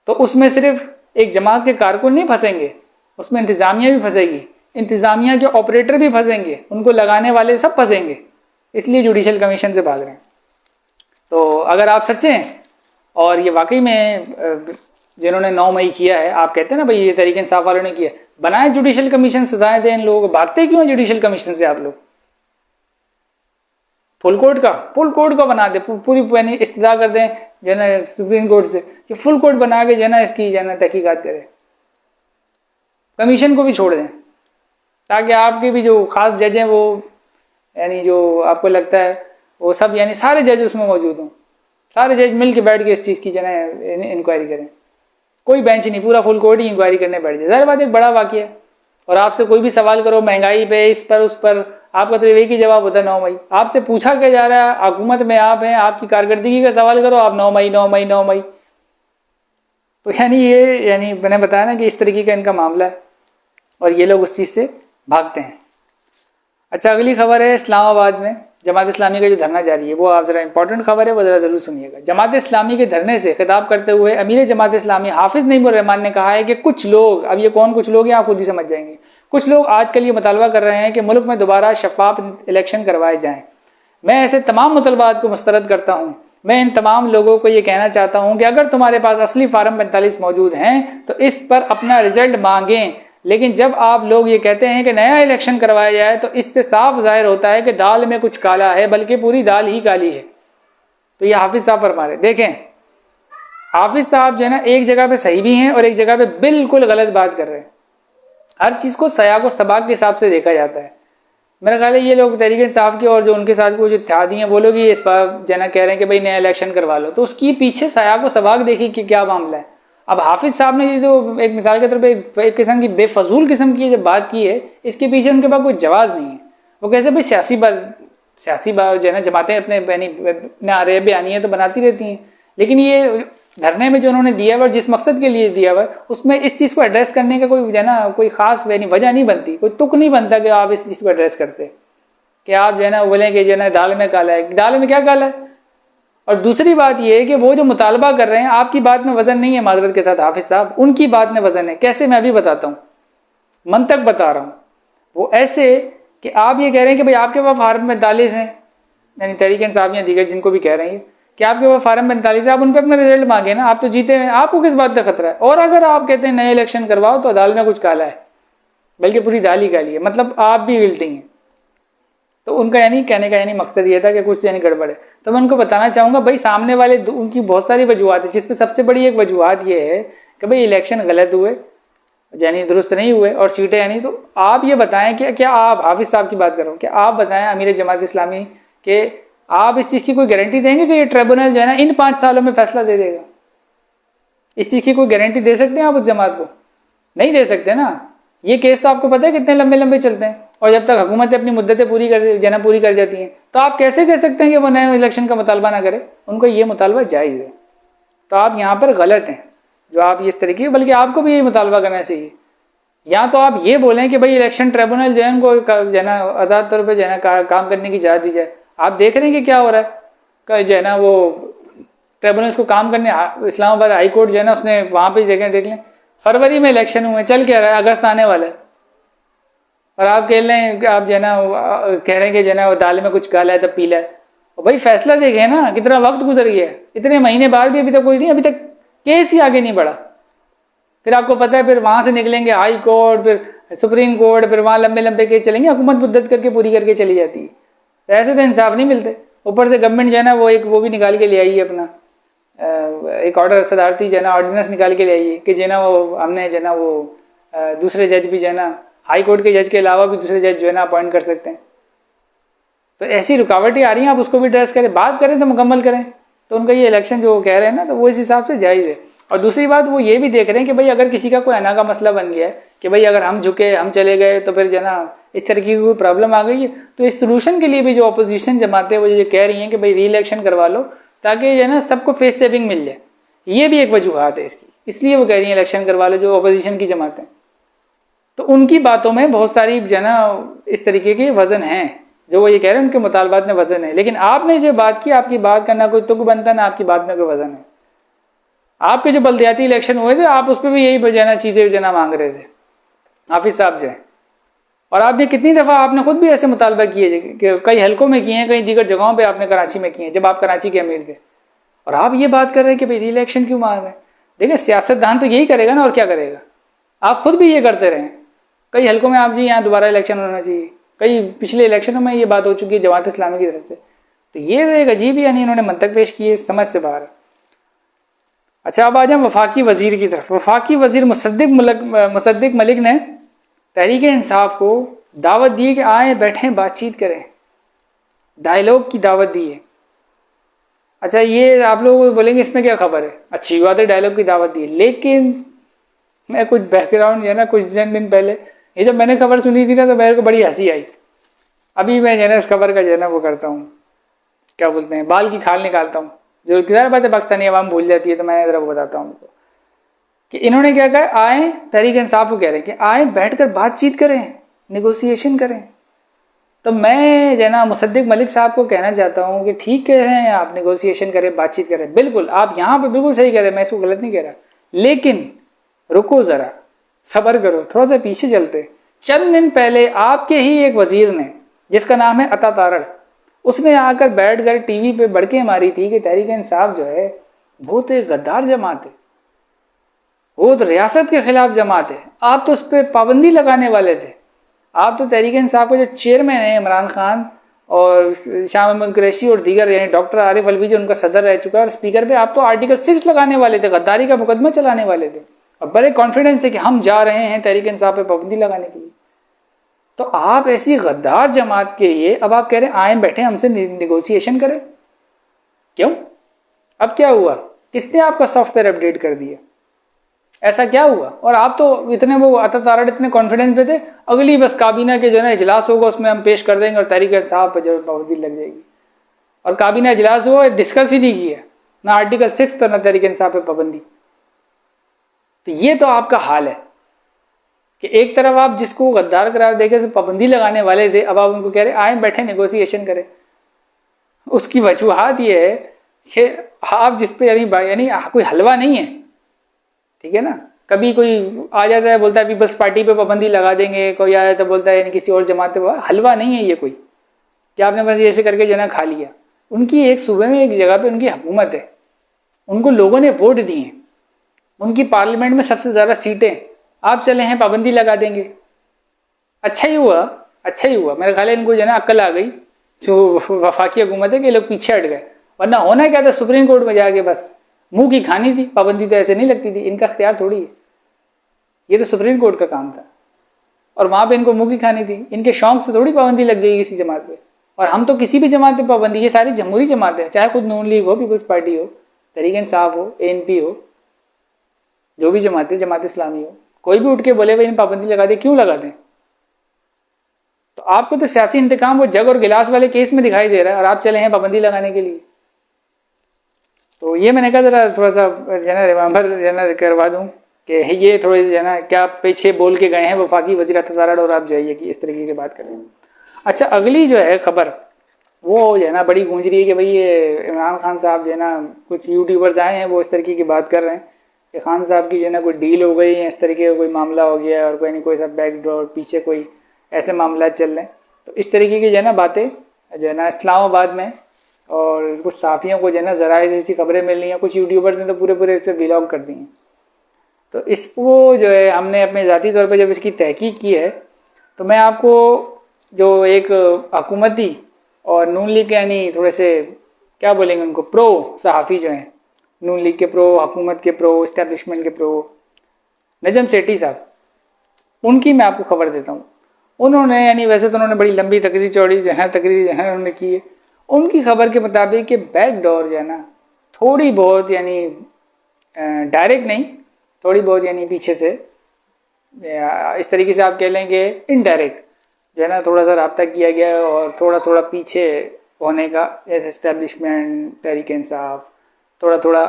तो उसमें सिर्फ एक जमात के कारकुन नहीं फंसेंगे, उसमें इंतजामिया भी फंसेगी, इंतजामिया के ऑपरेटर भी फंसेंगे, उनको लगाने वाले सब फंसेंगे। इसलिए जुडिशियल कमीशन से भाग रहे हैं। तो अगर आप सच्चे हैं और ये वाकई में जिन्होंने 9 मई किया है, आप कहते हैं ना भाई ये तहरीक इंसाफ वालों ने किया, बनाए जुडिशियल कमीशन, सजाएं दें इन लोगों को। भागते क्यों है जुडिशियल कमीशन से आप लोग? फुल कोर्ट का बना दे, पूरी यानी इस्तिदा कर दें जो ना सुप्रीम कोर्ट से कि फुल कोर्ट बना के जो ना इसकी जो ना तहकीकात करे। कमीशन को भी छोड़ दें ताकि आपके भी जो खास जज हैं वो यानी जो आपको लगता है वो सब यानी सारे जज उसमें मौजूद हों, सारे जज मिल के बैठ के इस चीज़ की जो है इंक्वायरी करें। कोई बेंच नहीं, पूरा फुल कोर्ट ही इंक्वायरी करने बैठ जाए। ज़ाहिर बात एक बड़ा वाक़या है, और आपसे कोई भी सवाल करो महंगाई पे, इस पर उस पर, आपका तो एक ही जवाब होता है 9 मई। आपसे पूछा क्या जा रहा है, हुकूमत में आप हैं, आपकी कारकर्दगी का सवाल करो, आप 9 मई 9 मई 9 मई। तो यानी ये यानी मैंने बताया ना कि इस तरीके का इनका मामला है और ये लोग उस चीज़ से भागते हैं। अच्छा, अगली खबर है इस्लामाबाद में जमात इस्लामी का जो धरना जारी है, वो आप ज़रा इंपॉर्टेंट खबर है, वो ज़रा ज़रूर सुनिएगा। जमात इस्लामी के धरने से खिताब करते हुए अमीर जमात इस्लामी हाफिज़ नईमुर रहमान ने कहा है कि कुछ लोग, अब ये कौन कुछ लोग हैं आप खुद ही समझ जाएंगे, कुछ लोग आजकल ये मुतालबा कर रहे हैं कि मुल्क में दोबारा शफाफ इलेक्शन करवाए जाएँ। मैं ऐसे तमाम मुतलबात को मुस्तरद करता हूँ। मैं इन तमाम लोगों को ये कहना चाहता हूँ कि अगर तुम्हारे पास असली फार्म 45 मौजूद हैं तो इस पर अपना रिजल्ट मांगें, लेकिन जब आप लोग ये कहते हैं कि नया इलेक्शन करवाया जाए तो इससे साफ जाहिर होता है कि दाल में कुछ काला है, बल्कि पूरी दाल ही काली है। तो ये हाफिज साहब फरमा रहे। देखें, हाफिज साहब जो है ना एक जगह पे सही भी हैं और एक जगह पे बिल्कुल गलत बात कर रहे हैं। हर चीज़ को सयाग व सबाक के हिसाब से देखा जाता है। मेरा ख्याल है ये लोग तहरीक इंसाफ के और जो उनके साथ को जो इत्तेहादी हैं वो लोग ही इस पर जना कह रहे हैं कि भाई नया इलेक्शन करवा लो, तो उसकी पीछे सयाग व सबाक देखी कि क्या मामला है। अब हाफिज साहब ने ये जो एक मिसाल के तौर पे एक किस्म की बेफजूल किस्म की जब बात की है, इसके पीछे उनके पास कोई जवाब नहीं है। वो कैसे भाई सियासी बात जो है ना जमातें अपने नारे बयानियाँ तो बनाती रहती हैं, लेकिन ये धरने में जो उन्होंने दिया हुआ जिस मकसद के लिए दिया हुआ उसमें इस चीज़ को एड्रेस करने का कोई है ना कोई खास वजह नहीं बनती, कोई तुक नहीं बनता कि आप इस चीज़ को एड्रेस करते कि आप जो है ना बोलें कि जो है ना दाल में काला है। दाल में क्या काला है? और दूसरी बात यह है कि वो जो मुतालबा कर रहे हैं आपकी बात में वजन नहीं है, माजरत के साथ हाफिज साहब, उनकी बात में वजन है। कैसे? मैं अभी बताता हूँ, मंतक बता रहा हूँ। वो ऐसे कि आप ये कह रहे हैं कि भाई आपके पास फार्म 45 हैं, यानी तहरीक इंसाफ या दीगर जिनको भी कह रहे हैं कि आपके पास फार्म 45 है, आप उन पर अपना रिजल्ट मांगे ना, आप तो जीते हैं, आपको किस बात का खतरा है? और अगर आप कहते हैं नए इलेक्शन करवाओ तो दाल में कुछ काला है, बल्कि पूरी दाल ही काली है, मतलब आप भी गिल्टी हैं। तो उनका यानी कहने का यानी मकसद ये था कि कुछ यानी गड़बड़ है। तो मैं उनको बताना चाहूँगा भाई सामने वाले उनकी बहुत सारी वजूहत है, जिसमें सबसे बड़ी एक वजूहत ये है कि भाई इलेक्शन गलत हुए, यानी दुरुस्त नहीं हुए, और सीटें यानी, तो आप ये बताएं कि क्या आप हाफिज साहब की बात कर रहा हूँ, क्या आप बताएं अमीर जमात इस्लामी के आप इस चीज़ की कोई गारंटी देंगे कि ये ट्रिब्यूनल जो है ना इन 5 सालों में फैसला दे देगा? इस चीज़ की कोई गारंटी दे सकते हैं आप उस जमात को? नहीं दे सकते ना। ये केस तो आपको पता है कितने लंबे लंबे चलते हैं, और जब तक हुकूमतें अपनी मुद्दतें पूरी कर जाती हैं, तो आप कैसे कह सकते हैं कि वो नए इलेक्शन का मुतालबा ना करे? उनको ये मुतालबा जायज़ है। तो आप यहाँ पर गलत हैं जो आप इस तरीके, बल्कि आपको भी यही मुतालबा करना चाहिए। या तो आप ये बोलें कि भाई इलेक्शन ट्रिब्यूनल जो है उनको जो है ना आज़ाद तौर पर जो है ना काम करने की इजाज़त दी जाए। आप देख रहे हैं कि क्या हो रहा है, जो है ना वो ट्रिब्यूनल्स को काम करने, इस्लामाबाद हाई कोर्ट जो है ना उसने वहाँ पे जगह देख लें, फरवरी में इलेक्शन हुए, चल क्या रहा है, अगस्त आने वाला है, और आप कह रहे हैं कि आप जो है ना कह रहे हैं कि जो है ना वो दाल में कुछ काला है तब पीला है। और भाई फैसला देखे ना, कितना वक्त गुजर गया, इतने महीने बाद भी अभी तक कोई नहीं, अभी तक केस ही आगे नहीं बढ़ा। फिर आपको पता है फिर वहां से निकलेंगे हाई कोर्ट, फिर सुप्रीम कोर्ट, फिर वहां लंबे लंबे केस चलेंगे, हुकूमत मुद्दत करके पूरी करके चली जाती है। तो ऐसे तो इंसाफ नहीं मिलते। ऊपर से गवर्नमेंट जो है ना वो भी निकाल के ले आई है अपना एक ऑर्डर, सदारती जो है ना ऑर्डिनेंस निकाल के ले आई है कि जो है ना वो हमने जो है ना वो दूसरे जज भी जो है ना हाई कोर्ट के जज के अलावा भी दूसरे जज जो है ना अपॉइंट कर सकते हैं। तो ऐसी रुकावटें आ रही हैं, आप उसको भी एड्रेस करें, बात करें तो मुकम्मल करें। तो उनका ये इलेक्शन जो कह रहे हैं ना, तो वो इस हिसाब से जायज़ है। और दूसरी बात वो ये भी देख रहे हैं कि भाई अगर किसी का कोई अना का मसला बन गया है कि भाई अगर हम झुके, हम चले गए, तो फिर जो है ना इस तरह की कोई प्रॉब्लम आ गई है, तो इस सोल्यूशन के लिए भी जो अपोजिशन जमातें वो जो कह रही हैं कि भाई री इलेक्शन करवा लो, ताकि जो है ना सबको फेस सेविंग मिल जाए। ये भी एक वजूहत है इसकी, इसलिए वो कह रही हैं इलेक्शन करवा लो जो अपोजिशन की जमातें। तो उनकी बातों में बहुत सारी जो है ना इस तरीके के वजन हैं, जो वो ये कह रहे हैं उनके मुतालबात में वजन है। लेकिन आपने जो बात की, आपकी बात का ना कोई तुक बनता, ना आपकी बात में कोई वजन है। आपके जो बल्दियाती इलेक्शन हुए थे, आप उस पर भी यही जना चीजें जना मांग रहे थे हाफिज साहब जो है। और आपने कितनी दफा आपने खुद भी ऐसे मुतालबा किए कि कई हलकों में किए हैं, कई दीगर जगहों पे आपने कराची में किए हैं, जब आप कराची के अमीर थे। और आप ये बात कर रहे हैं कि भाई री इलेक्शन क्यों मांग रहे हैं? देखिए सियासतदान तो यही करेगा ना, और क्या करेगा। आप खुद भी ये करते रहे कई हलकों में, आप जी यहाँ दोबारा इलेक्शन होना चाहिए, कई पिछले इलेक्शनों में ये बात हो चुकी है जमात इस्लामी की तरफ से। तो ये एक अजीब यानी इन्होंने मंतक पेश की है, समझ से बाहर। अच्छा अब आ जाए वफाकी वजीर की तरफ। वफाकी वजीर मुसद्दिक मलिक ने तहरीक इंसाफ को दावत दी कि आए बैठे बातचीत करें, डायलॉग की दावत दी है। अच्छा ये आप लोग बोलेंगे इसमें क्या खबर है, अच्छी बात है डायलॉग की दावत दी है, लेकिन मैं कुछ बैकग्राउंड है ना, कुछ दिन पहले ये जब मैंने खबर सुनी थी ना, तो मेरे को बड़ी हंसी आई। अभी मैं जो है ना इस खबर का जो है ना वो करता हूँ, क्या बोलते हैं, बाल की खाल निकालता हूँ। जो ज़ाहिर बात है पाकिस्तानी अवाम भूल जाती है, तो मैं ज़रा बताता हूँ उनको कि इन्होंने क्या कहा। आए तहरीक इंसाफ को कह रहे हैं कि आए बैठकर बातचीत करें, नेगोशिएशन करें। तो मैं जो है ना मुसद्दिक मलिक साहब को कहना चाहता हूँ कि ठीक कह रहे हैं आप, नेगोशिएशन करें, बातचीत करें, बिल्कुल आप यहाँ पे बिल्कुल सही कह रहे हैं, मैं इसको गलत नहीं कह रहा। लेकिन रुको ज़रा, सब्र करो, थोड़ा सा पीछे चलते। चंद दिन पहले आपके ही एक वजीर ने, जिसका नाम है अता तारड़, उसने आकर बैठकर टीवी पे बड़के मारी थी कि तहरीक इंसाफ जो है बहुत एक गद्दार जमात है, वो तो रियासत के खिलाफ जमात है। आप तो उस पर पाबंदी लगाने वाले थे। आप तो तहरीक इंसाफ के जो चेयरमैन है इमरान खान और शाह महमूद कुरैशी और दीगर, यानी डॉक्टर आरिफ अलवी जो उनका सदर रह चुका है और स्पीकर पे, आप तो आर्टिकल 6 लगाने वाले थे, गद्दारी का मुकदमा चलाने वाले थे। और बड़े कॉन्फिडेंस है कि हम जा रहे हैं तहरीक इंसाफ पे पाबंदी लगाने के लिए। तो आप ऐसी गद्दार जमात के लिए अब आप कह रहे हैं आए बैठे हमसे निगोशिएशन करें, क्यों? अब क्या हुआ? किसने आपका सॉफ्टवेयर अपडेट कर दिया? ऐसा क्या हुआ? और आप तो इतने वो अता तारड़ इतने कॉन्फिडेंस पे थे, अगली बस काबीना के जो है ना इजलास होगा उसमें हम पेश कर देंगे और तहरीक इंसाफ पर जो पाबंदी लग जाएगी। और काबीना इजलास हुआ, डिस्कस ही नहीं किया, ना आर्टिकल 6 तो ना तहरीक इंसाफ पे पाबंदी। तो ये तो आपका हाल है कि एक तरफ आप जिसको गद्दार करार देके से पाबंदी लगाने वाले थे, अब आप उनको कह रहे आए बैठे नेगोशिएशन करें। उसकी वजूहत ये है ये आप जिस पे यानी कोई हलवा नहीं है, ठीक है ना। कभी कोई आ जाता है बोलता है पीपल्स पार्टी पे पाबंदी लगा देंगे, कोई आ जाता है बोलता है यानी किसी और जमात पे, हलवा नहीं है ये कोई कि आपने बस ऐसे करके जना खा लिया। उनकी एक सूबे में एक जगह पे उनकी हुकूमत है, उनको लोगों ने वोट दिए, उनकी पार्लियामेंट में सबसे ज्यादा सीटें, आप चले हैं पाबंदी लगा देंगे। अच्छा ही हुआ, अच्छा ही हुआ, मेरे ख्याल है इनको जो है ना अक्ल आ गई जो वफाकी हुकूमत है कि लोग पीछे हट गए, वरना होना क्या था सुप्रीम कोर्ट में जाके बस मुंह की खानी थी, पाबंदी तो ऐसे नहीं लगती थी, इनका अख्तियार थोड़ी है, ये तो सुप्रीम कोर्ट का काम था और वहां पे इनको मुंह की खानी थी, इनके शौक से थोड़ी पाबंदी लग जाएगी किसी जमात पे। और हम तो किसी भी जमात पे पाबंदी, ये सारी जमहूरी जमात है, चाहे खुद नून लीग हो, पीपल्स पार्टी हो, तहरीक इंसाफ हो, एएनपी हो, जो भी जमात है, जमात इस्लामी हो, कोई भी उठ के बोले भाई इन पाबंदी लगा दे, क्यों लगा दें। तो आपको तो सियासी इंतकाम वो जग और गिलास वाले केस में दिखाई दे रहा है और आप चले हैं पाबंदी लगाने के लिए। तो ये मैंने कहा जरा थोड़ा सा जो ना रिमेम्बर जो ना करवा दूं कि ये थोड़े जो ना क्या पीछे बोल के गए हैं वफाकी वज़ीर तजारत और आप जो है कि इस तरीके की बात करें। अच्छा, अगली जो है खबर वो जो है ना बड़ी गूंज रही है कि भाई ये इमरान खान साहब जो है ना, कुछ यूट्यूबर्स आए हैं वो इस तरीके की बात कर रहे हैं कि खान साहब की जो है ना कोई डील हो गई है, इस तरीके का कोई मामला हो गया और कोई नहीं कोई सा बैकडोर पीछे कोई ऐसे मामला चल रहे हैं। तो इस तरीके की जो है ना बातें जो है ना इस्लामाबाद में और कुछ साफियों को जो है ना ज़राए जैसी खबरें मिल रही हैं, कुछ यूट्यूबर्स ने तो पूरे पूरे इस पर व्लॉग कर दिए हैं। तो इसको जो है हमने अपने ज़ाती तौर पर जब इसकी तहकीक की है तो मैं आपको जो एक हुकूमती और नून लीग के यानी थोड़े से क्या बोलेंगे उनको प्रो सहाफ़ी जो हैं, नून लीग के प्रो, हुकूमत के प्रो, इस्टेब्लिशमेंट के प्रो, नजम सेठी साहब, उनकी मैं आपको खबर देता हूँ। उन्होंने यानी वैसे तो उन्होंने बड़ी लंबी तकरीर चौड़ी जो है तकरीर जो है उन्होंने की है, उनकी खबर के मुताबिक कि बैकडोर जो है ना थोड़ी बहुत यानी डायरेक्ट नहीं, थोड़ी बहुत यानी पीछे से इस तरीके से आप कह लें कि इनडायरेक्ट जो है ना थोड़ा सा रब्ता किया गया और थोड़ा थोड़ा पीछे होने का, जैसे इस्टेब्लिशमेंट, तहरीक इंसाफ थोड़ा थोड़ा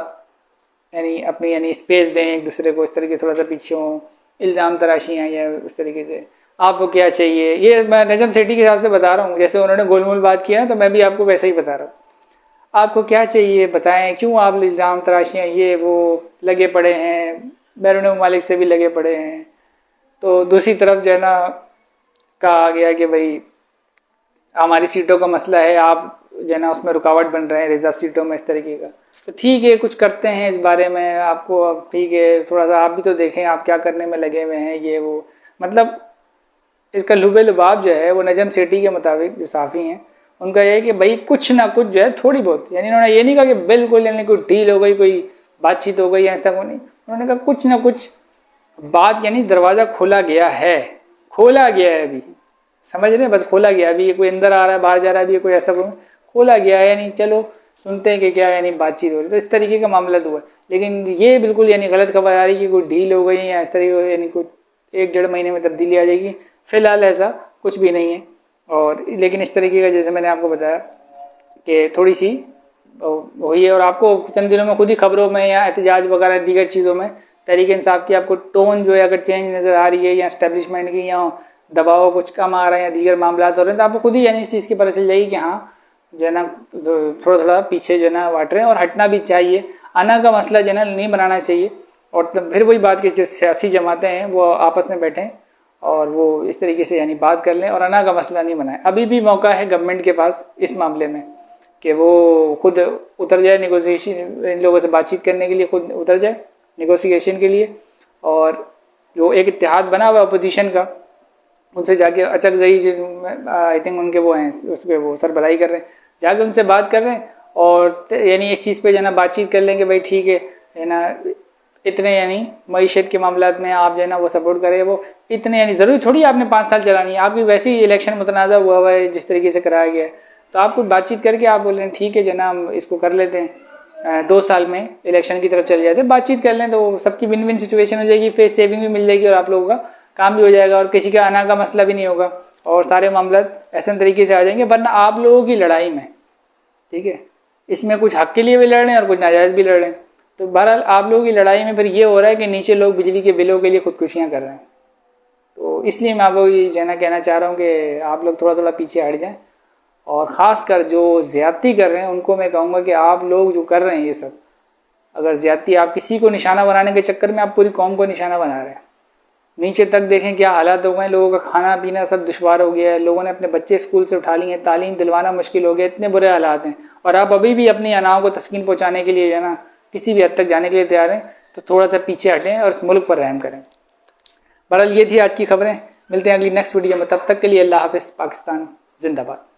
यानी अपनी यानी स्पेस दें एक दूसरे को, इस तरीके थोड़ा सा पीछे हों, इल्ज़ाम तराशियाँ या उस तरीके से आपको क्या चाहिए। ये मैं नजम सेठी के हिसाब से बता रहा हूँ, जैसे उन्होंने गोलमोल बात किया ना तो मैं भी आपको वैसे ही बता रहा हूँ। आपको क्या चाहिए बताएं, क्यों आप इल्ज़ाम तराशियाँ ये वो लगे पड़े हैं, बैरून ममालिक से भी लगे पड़े हैं। तो दूसरी तरफ जो है ना कहा गया कि भाई हमारी सीटों का मसला है, आप जो है ना उसमें रुकावट बन रहे हैं रिजर्व सीटों में, इस तरीके का। तो ठीक है कुछ करते हैं इस बारे में आपको, अब ठीक है थोड़ा सा आप भी तो देखें आप क्या करने में लगे हुए हैं ये वो, मतलब इसका लुबे लुबाब जो है वो नजम सेठी के मुताबिक जो साफ़ी हैं उनका ये है कि भाई कुछ ना कुछ जो है थोड़ी बहुत, यानी उन्होंने ये नहीं कहा कि बिल्कुल यानी कोई डील हो गई, कोई बातचीत हो गई, ऐसा कोई नहीं। उन्होंने कहा कुछ ना कुछ बात, यानी दरवाज़ा खोला गया है, खोला गया है अभी, समझ रहे हैं, बस खोला गया अभी, ये कोई अंदर आ रहा है बाहर जा रहा है अभी, कोई ऐसा कोई खोला गया है, यानी चलो सुनते हैं कि क्या यानी बातचीत हो रही है। तो इस तरीके का मामला तो हुआ, लेकिन ये बिल्कुल यानी गलत खबर आ रही कि कोई डील हो गई या इस तरीके यानी कुछ 1-1.5 महीने में तब्दीली आ जाएगी, फिलहाल ऐसा कुछ भी नहीं है। और लेकिन इस तरीके का जैसे मैंने आपको बताया कि थोड़ी सी वही है, और आपको चंद दिनों में खुद ही खबरों में या एहतजाज वगैरह दीगर चीज़ों में तहरीक इंसाफ की आपको टोन जो है अगर चेंज नज़र आ रही है, या एस्टेब्लिशमेंट की या दबाव कुछ कम आ रहे हैं या दीगर मामला हो रहे हैं, तो आपको खुद ही यानी इस चीज़ की पता चल जाएगी कि हाँ जो है ना थोड़ा थोड़ा पीछे जो है ना वाट रहे हैं, और हटना भी चाहिए, आना का मसला जो है ना नहीं बनाना चाहिए। और तब फिर वही बात की जो सियासी जमातें हैं वो आपस में बैठें और वो इस तरीके से यानी बात कर लें और अना का मसला नहीं बनाए। अभी भी मौका है गवर्नमेंट के पास इस मामले में कि वो खुद उतर जाए नेगोशिएशन, इन लोगों से बातचीत करने के लिए खुद उतर जाए नेगोशिएशन के लिए, और जो एक इत्तेहाद बना हुआ अपोजिशन का उनसे जाके अचकजई आई थिंक उनके वो हैं उस पर वो सरबराही कर रहे हैं, जाके उनसे बात कर रहे हैं और यानी इस चीज़ पे जो है ना बातचीत कर लेंगे भाई ठीक है ना, इतने यानी मईशत के मामला में आप जो है ना वो सपोर्ट करें, वो इतने यानी ज़रूरी थोड़ी आपने 5 साल चलानी है, आपकी वैसे ही इलेक्शन मुतनाज़ा हुआ है जिस तरीके से कराया गया है, तो आपको बातचीत करके आप बोल रहे हैं ठीक है जो ना हम इसको कर लेते हैं 2 साल में इलेक्शन की तरफ चले जाते हैं, बातचीत कर लें तो सबकी विन विन सिचुएशन हो जाएगी, फेस सेविंग भी मिल जाएगी और आप लोगों का काम भी हो जाएगा और किसी का आना का मसला भी नहीं होगा और सारे मामला ऐसे तरीके से आ जाएंगे। वरना आप लोगों की लड़ाई में ठीक है, इसमें कुछ हक के लिए भी लड़ रहे हैं और कुछ नाजायज़ भी लड़ रहे हैं, तो बहरहाल आप लोगों की लड़ाई में फिर ये हो रहा है कि नीचे लोग बिजली के बिलों के लिए खुदकुशियाँ कर रहे हैं। तो इसलिए मैं आपको ये जो है ना कहना चाह रहा हूँ कि आप लोग थोड़ा थोड़ा पीछे हट जाएँ और ख़ासकर जो ज़्यादती कर रहे हैं उनको मैं कहूँगा कि आप लोग जो कर रहे हैं ये सब, अगर ज़्यादती आप किसी को निशाना बनाने के चक्कर में आप पूरी कौम को निशाना बना रहे हैं। नीचे तक देखें क्या हालात हो गए, लोगों का खाना पीना सब दुश्वार हो गया है, लोगों ने अपने बच्चे स्कूल से उठा लिए हैं, तालीम दिलवाना मुश्किल हो गया, इतने बुरे हालात हैं, और आप अभी भी अपनी अनाओं को तस्कीन पहुँचाने के लिए जो है ना किसी भी हद तक जाने के लिए तैयार हैं, तो थोड़ा सा पीछे हटें और इस मुल्क पर रहम करें। बहरहाल ये थी आज की खबरें, मिलते हैं अगली नेक्स्ट वीडियो में, तब तक के लिए अल्लाह हाफ़िज़। पाकिस्तान जिंदाबाद।